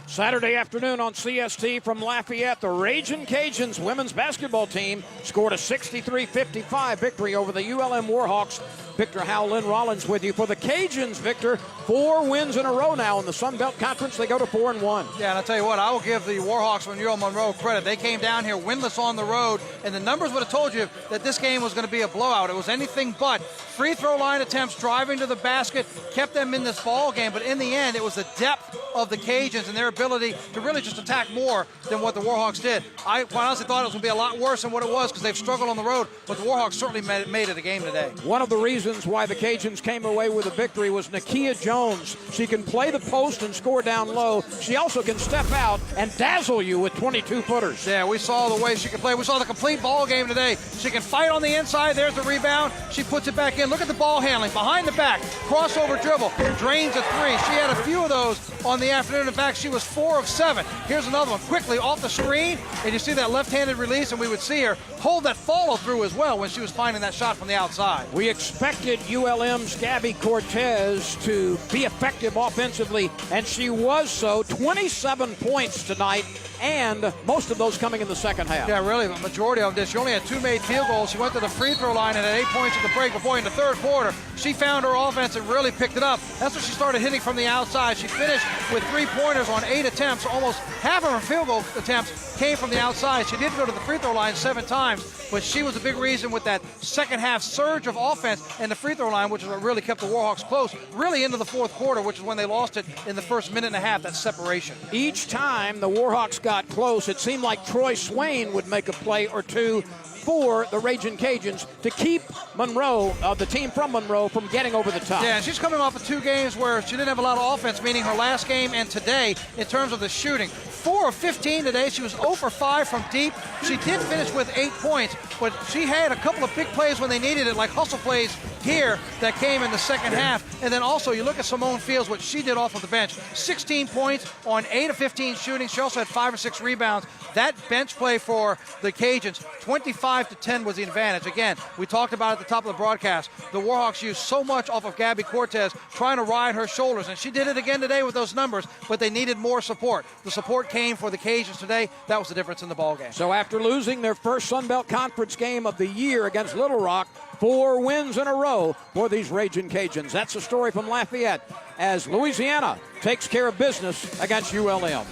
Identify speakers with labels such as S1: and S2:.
S1: Saturday afternoon on CST from Lafayette, the Ragin' Cajuns women's basketball team scored a 63-55 victory over the ULM Warhawks. Victor Howell, Lynn Rollins with you. For the Cajuns, Victor, 4 wins in a row now in the Sun Belt Conference. They go to 4-1.
S2: Yeah, and I'll tell you what, I will give the Warhawks from UL Monroe credit. They came down here winless on the road, and the numbers would have told you that this game was going to be a blowout. It was anything but. Free throw line attempts, driving to the basket, kept them in this ball game, but in the end, it was the depth of the Cajuns and their ability to really just attack more than what the Warhawks did. I quite honestly thought it was going to be a lot worse than what it was because they've struggled on the road, but the Warhawks certainly made it a game today.
S1: One of the reasons why the Cajuns came away with a victory was Nekia Jones. She can play the post and score down low. She also can step out and dazzle you with 22-footers.
S2: Yeah, we saw the way she can play. We saw the complete ball game today. She can fight on the inside. There's the rebound. She puts it back in. Look at the ball handling. Behind the back. Crossover dribble. Drains a three. She had a few of those on the afternoon. In fact, she was 4 of 7. Here's another one. Quickly off the screen. And you see that left-handed release, and we would see her hold that follow-through as well when she was finding that shot from the outside.
S1: We expected ULM's Gabby Cortez to be effective offensively, and she was so. 27 points tonight, and most of those coming in the second half.
S2: Yeah, really, the majority of them did. She only had 2 made field goals. She went to the free throw line and had 8 points at the break before in the third quarter. She found her offense and really picked it up. That's when she started hitting from the outside. She finished with 3-pointers on 8 attempts. Almost half of her field goal attempts came from the outside. She did go to the free throw line 7 times, but she was a big reason with that second half surge of offense and the free throw line, which is what really kept the Warhawks close, really into the fourth quarter, which is when they lost it in the first minute and a half, that separation.
S1: Each time the Warhawks got close, it seemed like Troy Swain would make a play or two for the Ragin' Cajuns to keep Monroe, the team from Monroe, from getting over the top.
S2: Yeah, and she's coming off of 2 games where she didn't have a lot of offense, meaning her last game and today in terms of the shooting. 4 of 15 today. She was 0 for 5 from deep. She did finish with 8 points, but she had a couple of big plays when they needed it, like hustle plays here that came in the second half. And then also you look at Simone Fields, what she did off of the bench. 16 points on 8 of 15 shooting. She also had 5 or 6 rebounds. That bench play for the Cajuns, 25-10 was the advantage. Again, we talked about at the top of the broadcast, the Warhawks used so much off of Gabby Cortez trying to ride her shoulders, and she did it again today with those numbers, but they needed more support. The support came for the Cajuns today. That was the difference in the ballgame.
S1: So after losing their first Sun Belt Conference game of the year against Little Rock, 4 wins in a row for these Ragin' Cajuns. That's the story from Lafayette as Louisiana takes care of business against ULM.